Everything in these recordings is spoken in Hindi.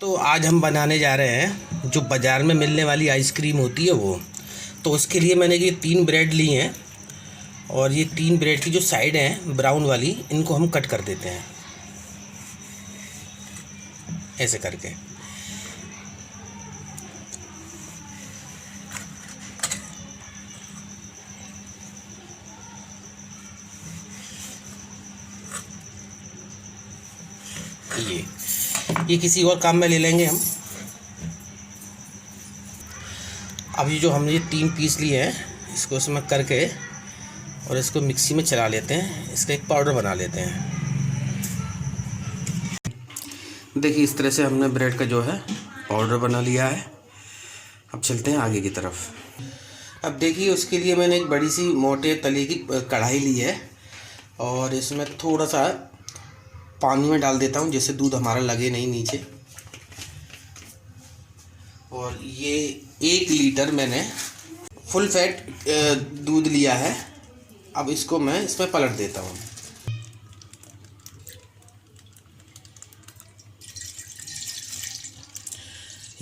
तो आज हम बनाने जा रहे हैं जो बाज़ार में मिलने वाली आइसक्रीम होती है वो। तो उसके लिए मैंने ये 3 ब्रेड ली हैं और ये 3 ब्रेड की जो साइड हैं ब्राउन वाली, इनको हम कट कर देते हैं ऐसे करके। ये किसी और काम में ले लेंगे हम। अब ये जो हमने ये 3 पीस लिए हैं इसको इसमें करके और इसको मिक्सी में चला लेते हैं, इसका एक पाउडर बना लेते हैं। देखिए इस तरह से हमने ब्रेड का जो है पाउडर बना लिया है। अब चलते हैं आगे की तरफ। अब देखिए उसके लिए मैंने एक बड़ी सी मोटे तले की कढ़ाई ली है और इसमें थोड़ा सा पानी में डाल देता हूँ जिससे दूध हमारा लगे नहीं नीचे। और ये 1 लीटर मैंने फुल फैट दूध लिया है। अब इसको मैं इसमें पलट देता हूँ।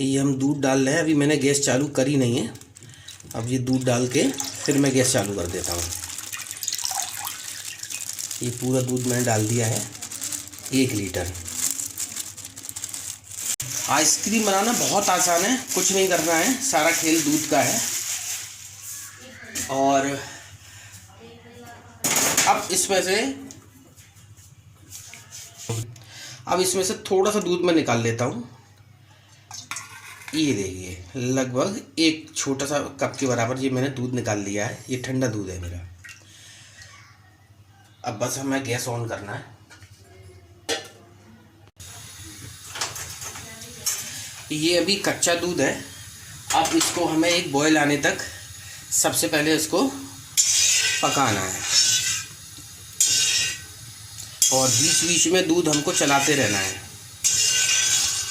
ये हम दूध डाल रहे हैं, अभी मैंने गैस चालू करी नहीं है। अब ये दूध डाल के फिर मैं गैस चालू कर देता हूँ। ये पूरा दूध मैंने डाल दिया है 1 लीटर। आइसक्रीम बनाना बहुत आसान है, कुछ नहीं करना है, सारा खेल दूध का है। और अब इसमें से थोड़ा सा दूध मैं निकाल लेता हूँ। ये देखिए लगभग एक छोटा सा कप के बराबर ये मैंने दूध निकाल लिया है। ये ठंडा दूध है मेरा। अब बस हमें गैस ऑन करना है। ये अभी कच्चा दूध है। अब इसको हमें एक बॉयल आने तक सबसे पहले इसको पकाना है और बीच बीच में दूध हमको चलाते रहना है।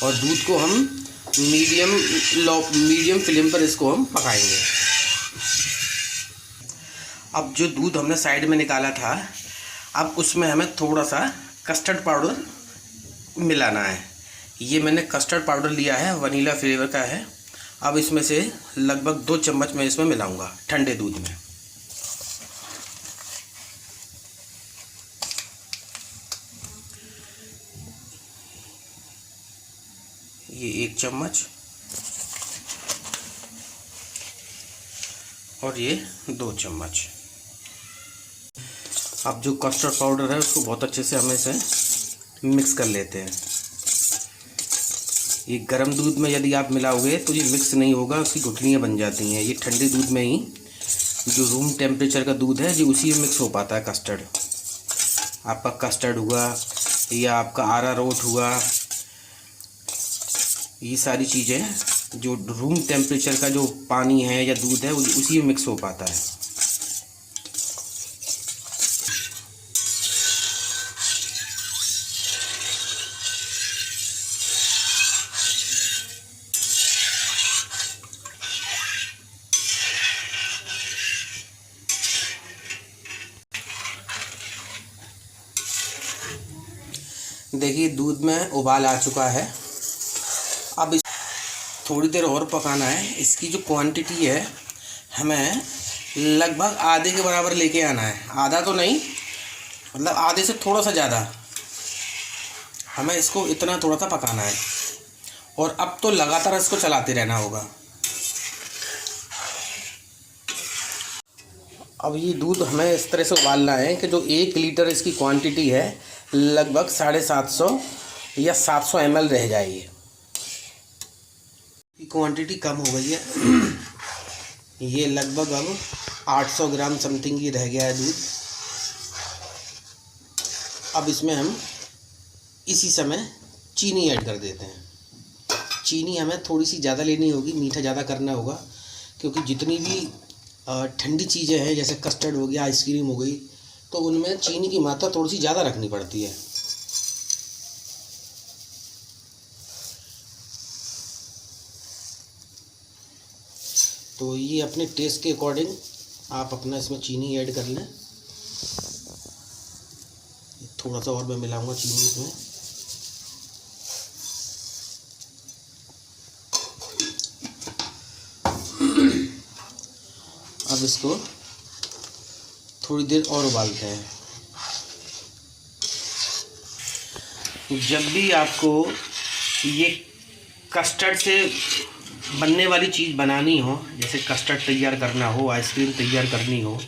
और दूध को हम मीडियम फ्लेम पर इसको हम पकाएंगे। अब जो दूध हमने साइड में निकाला था, अब उसमें हमें थोड़ा सा कस्टर्ड पाउडर मिलाना है। ये मैंने कस्टर्ड पाउडर लिया है, वनीला फ्लेवर का है। अब इसमें से लगभग 2 चम्मच मैं इसमें मिलाऊंगा ठंडे दूध में। ये 1 चम्मच और ये 2 चम्मच। अब जो कस्टर्ड पाउडर है उसको बहुत अच्छे से हमें इसे मिक्स कर लेते हैं। ये गर्म दूध में यदि आप मिलाओगे तो ये मिक्स नहीं होगा, उसकी गुठलियाँ बन जाती हैं। ये ठंडे दूध में ही, जो रूम टेम्परेचर का दूध है, जो उसी में मिक्स हो पाता है कस्टर्ड। आपका कस्टर्ड हुआ या आपका अरारोट हुआ, ये सारी चीज़ें जो रूम टेम्परेचर का जो पानी है या दूध है उसी में मिक्स हो पाता है। देखिए दूध में उबाल आ चुका है। अब इस थोड़ी देर और पकाना है। इसकी जो क्वांटिटी है हमें लगभग आधे के बराबर लेके आना है। आधा तो नहीं, मतलब आधे से थोड़ा सा ज़्यादा हमें इसको इतना थोड़ा सा पकाना है। और अब तो लगातार इसको चलाते रहना होगा। अब ये दूध हमें इस तरह से उबालना है कि जो 1 लीटर इसकी क्वांटिटी है लगभग 750 या 700 ml रह जाए। ये क्वांटिटी कम हो गई है। ये लगभग अब 800 ग्राम समथिंग ही रह गया है दूध। अब इसमें हम इसी समय चीनी ऐड कर देते हैं। चीनी हमें थोड़ी सी ज़्यादा लेनी होगी, मीठा ज़्यादा करना होगा, क्योंकि जितनी भी ठंडी चीज़ें हैं जैसे कस्टर्ड हो गया, आइसक्रीम हो गई, तो उनमें चीनी की मात्रा थोड़ी सी ज़्यादा रखनी पड़ती है। तो ये अपने टेस्ट के अकॉर्डिंग आप अपना इसमें चीनी ऐड कर लें। थोड़ा सा और मैं मिलाऊंगा चीनी इसमें। अब इसको थोड़ी देर और उबालते हैं। जब भी आपको ये कस्टर्ड से बनने वाली चीज़ बनानी हो, जैसे कस्टर्ड तैयार करना हो, आइसक्रीम तैयार करनी हो,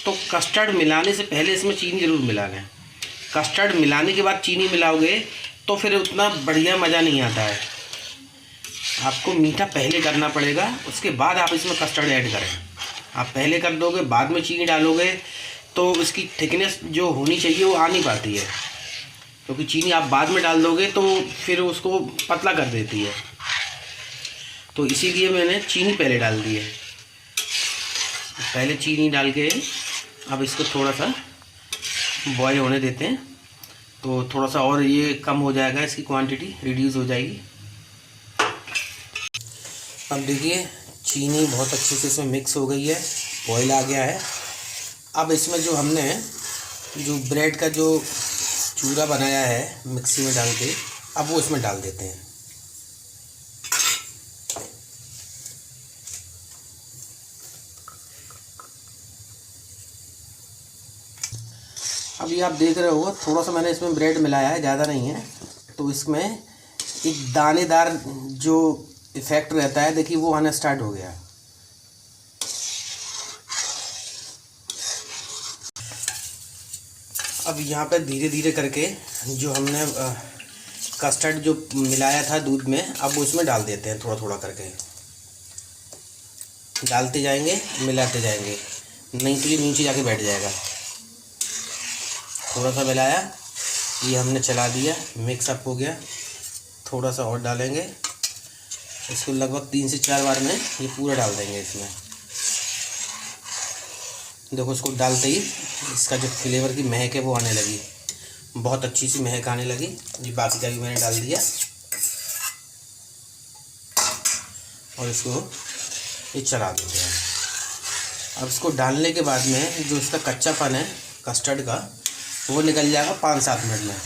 तो कस्टर्ड मिलाने से पहले इसमें चीनी ज़रूर मिला लें। कस्टर्ड मिलाने के बाद चीनी मिलाओगे तो फिर उतना बढ़िया मज़ा नहीं आता है। आपको मीठा पहले करना पड़ेगा, उसके बाद आप इसमें कस्टर्ड ऐड करें। आप पहले कर दोगे बाद में चीनी डालोगे तो इसकी थिकनेस जो होनी चाहिए वो आ नहीं पाती है, क्योंकि चीनी आप बाद में डाल दोगे तो फिर उसको पतला कर देती है। तो इसीलिए मैंने चीनी पहले डाल दी है। पहले चीनी डाल के अब इसको थोड़ा सा बॉयल होने देते हैं, तो थोड़ा सा और ये कम हो जाएगा, इसकी क्वांटिटी रिड्यूस हो जाएगी। अब देखिए चीनी बहुत अच्छे से इसमें मिक्स हो गई है, बॉयल आ गया है। अब इसमें जो हमने जो ब्रेड का जो चूरा बनाया है मिक्सी में डाल के, अब वो इसमें डाल देते हैं। अभी आप देख रहे हो थोड़ा सा मैंने इसमें ब्रेड मिलाया है, ज़्यादा नहीं है, तो इसमें एक दानेदार जो इफ़ेक्ट रहता है, देखिए वो आना स्टार्ट हो गया। अब यहाँ पे धीरे धीरे करके जो हमने कस्टर्ड जो मिलाया था दूध में, अब वो इसमें डाल देते हैं। थोड़ा थोड़ा करके डालते जाएंगे, मिलाते जाएंगे, नहीं तो ये नीचे जाके बैठ जाएगा। थोड़ा सा मिलाया, ये हमने चला दिया, मिक्स अप हो गया। थोड़ा सा और डालेंगे, इसको लगभग 3 से 4 बार में ये पूरा डाल देंगे इसमें। देखो इसको डालते ही इसका जो फ्लेवर की महक है वो आने लगी, बहुत अच्छी सी महक आने लगी। ये बाकी का भी मैंने डाल दिया और इसको ये चला देते हैं। अब इसको डालने के बाद में जो इसका कच्चापन है कस्टर्ड का, वो निकल जाएगा 5-7 मिनट में।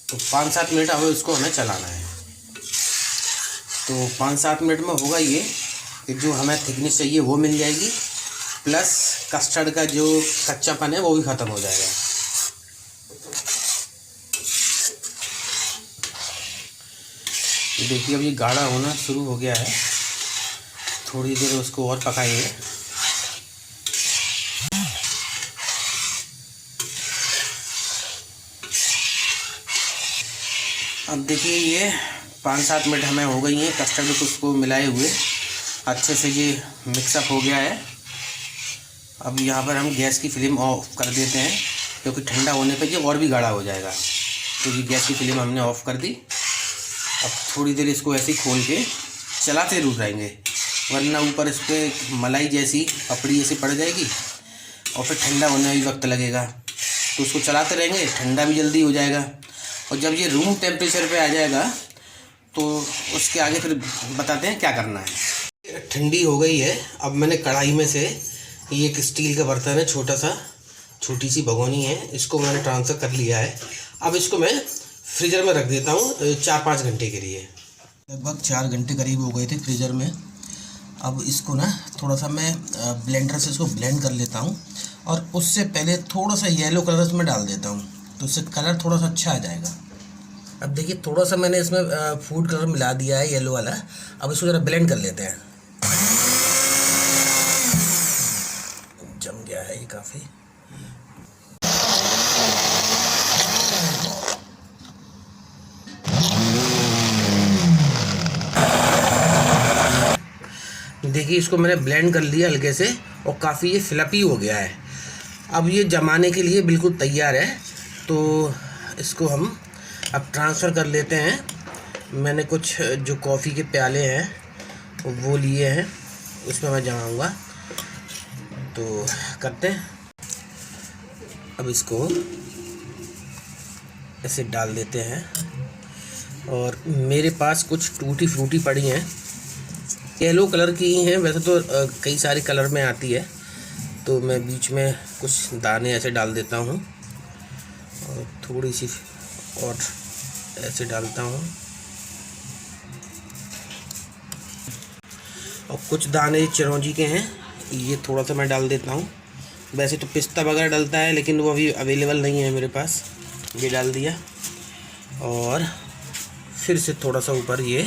तो 5-7 मिनट अब इसको हमें चलाना है। तो 5-7 मिनट में होगा ये कि जो हमें थिकनेस चाहिए वो मिल जाएगी, प्लस कस्टर्ड का जो कच्चापन है वो भी ख़त्म हो जाएगा। देखिए अब ये गाढ़ा होना शुरू हो गया है, थोड़ी देर उसको और पकाएंगे। अब देखिए ये 5-7 मिनट हमें हो गई हैं कस्टर्ड को उसको मिलाए हुए, अच्छे से ये मिक्सअप हो गया है। अब यहाँ पर हम गैस की फ्लेम ऑफ कर देते हैं, क्योंकि ठंडा होने पर ये और भी गाढ़ा हो जाएगा। तो ये गैस की फ्लेम हमने ऑफ़ कर दी। अब थोड़ी देर इसको ऐसे ही खोल के चलाते जरूर रहेंगे, वरना ऊपर इस पर मलाई जैसी पपड़ी ऐसी पड़ जाएगी और फिर ठंडा होने में भी वक्त लगेगा। तो उसको चलाते रहेंगे, ठंडा भी जल्दी हो जाएगा। और जब ये रूम टेम्परेचर पे आ जाएगा तो उसके आगे फिर बताते हैं क्या करना है। ठंडी हो गई है। अब मैंने कढ़ाई में से ये एक स्टील का बर्तन है, छोटी सी भगोनी है, इसको मैंने ट्रांसफ़र कर लिया है। अब इसको मैं फ्रीज़र में रख देता हूँ 4-5 घंटे के लिए। लगभग 4 घंटे करीब हो गए थे फ्रीज़र में। अब इसको ना थोड़ा सा मैं ब्लेंडर से इसको ब्लेंड कर लेता हूँ, और उससे पहले थोड़ा सा येलो कलर इसमें डाल देता हूँ, तो इससे कलर थोड़ा सा अच्छा आ जाएगा। अब देखिए थोड़ा सा मैंने इसमें फूड कलर मिला दिया है, येलो वाला। अब इसको ज़रा ब्लेंड कर लेते हैं। जम गया है ये काफ़ी। देखिए इसको मैंने ब्लेंड कर लिया हल्के से, और काफ़ी ये फ्लफी हो गया है। अब ये जमाने के लिए बिल्कुल तैयार है। तो इसको हम अब ट्रांसफ़र कर लेते हैं। मैंने कुछ जो कॉफ़ी के प्याले हैं वो लिए हैं, उसमें मैं जमाऊँगा। तो करते हैं, अब इसको ऐसे डाल देते हैं। और मेरे पास कुछ टूटी फ्रूटी पड़ी हैं, येलो कलर की ही हैं, वैसे तो कई सारे कलर में आती है। तो मैं बीच में कुछ दाने ऐसे डाल देता हूँ, और थोड़ी सी और ऐसे डालता हूँ, और कुछ दाने चिरौंजी के हैं, ये थोड़ा सा मैं डाल देता हूँ। वैसे तो पिस्ता वगैरह डलता है लेकिन वो अभी अवेलेबल नहीं है मेरे पास। ये डाल दिया और फिर से थोड़ा सा ऊपर ये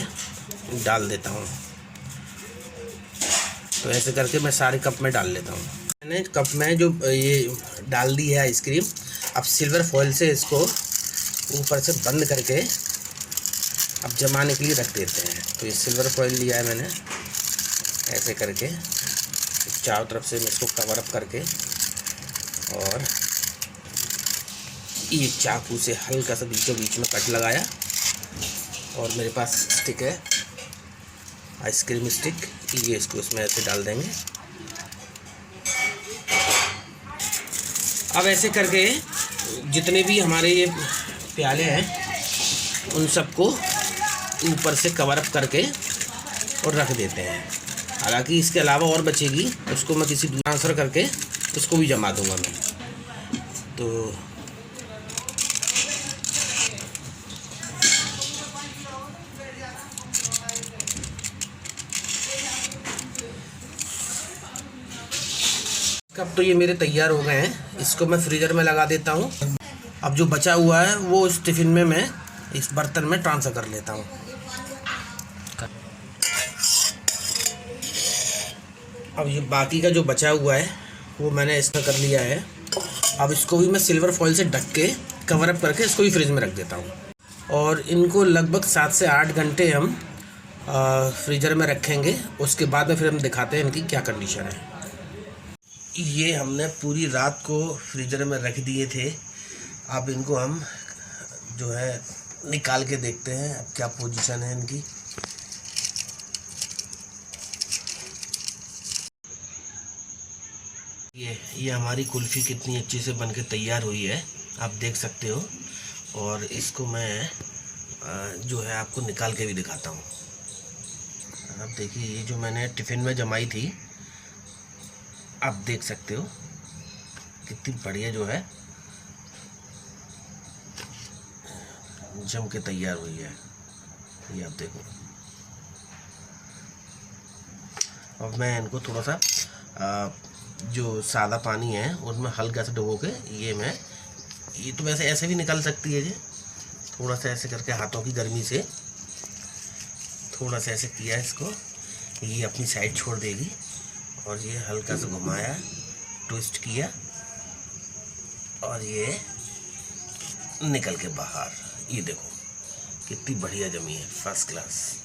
डाल देता हूँ। तो ऐसे करके मैं सारे कप में डाल लेता हूँ। मैंने कप में जो ये डाल दी है आइसक्रीम, अब सिल्वर फॉइल से इसको ऊपर से बंद करके अब जमाने के लिए रख देते हैं। तो ये सिल्वर फॉइल लिया है मैंने, ऐसे करके चारों तरफ से मैं इसको कवर अप करके, और ये चाकू से हल्का सा बीचों बीच में कट लगाया। और मेरे पास स्टिक है, आइसक्रीम स्टिक, ये इसको इसमें ऐसे डाल देंगे। अब ऐसे करके जितने भी हमारे ये प्याले हैं उन सबको ऊपर से कवर अप करके और रख देते हैं। हालांकि इसके अलावा और बचेगी, उसको मैं किसी ट्रांसफ़र करके उसको भी जमा दूंगा मैं। तो कप तो ये मेरे तैयार हो गए हैं, इसको मैं फ्रीज़र में लगा देता हूँ। अब जो बचा हुआ है वो इस टिफ़िन में मैं इस बर्तन में ट्रांसफ़र कर लेता हूँ। अब ये बाकी का जो बचा हुआ है वो मैंने इसमें कर लिया है। अब इसको भी मैं सिल्वर फॉइल से ढक के कवर अप करके इसको भी फ्रिज में रख देता हूँ। और इनको लगभग 7 से 8 घंटे हम फ्रीज़र में रखेंगे। उसके बाद में फिर हम दिखाते हैं इनकी क्या कंडीशन है। ये हमने पूरी रात को फ्रीज़र में रख दिए थे। अब इनको हम जो है निकाल के देखते हैं अब क्या पोजीशन है इनकी। ये हमारी कुल्फ़ी कितनी अच्छे से बनके तैयार हुई है, आप देख सकते हो। और इसको मैं जो है आपको निकाल के भी दिखाता हूँ। आप देखिए, ये जो मैंने टिफ़िन में जमाई थी, आप देख सकते हो कितनी बढ़िया जो है जम के तैयार हुई है। ये आप देखो। अब मैं इनको थोड़ा सा जो सादा पानी है उनमें हल्का सा डुबो के ये तो वैसे ऐसे भी निकल सकती है। जी थोड़ा सा ऐसे करके हाथों की गर्मी से थोड़ा सा ऐसे किया इसको, ये अपनी साइड छोड़ देगी। और ये हल्का सा घुमाया, ट्विस्ट किया और ये निकल के बाहर। ये देखो कितनी बढ़िया जमी है, फर्स्ट क्लास।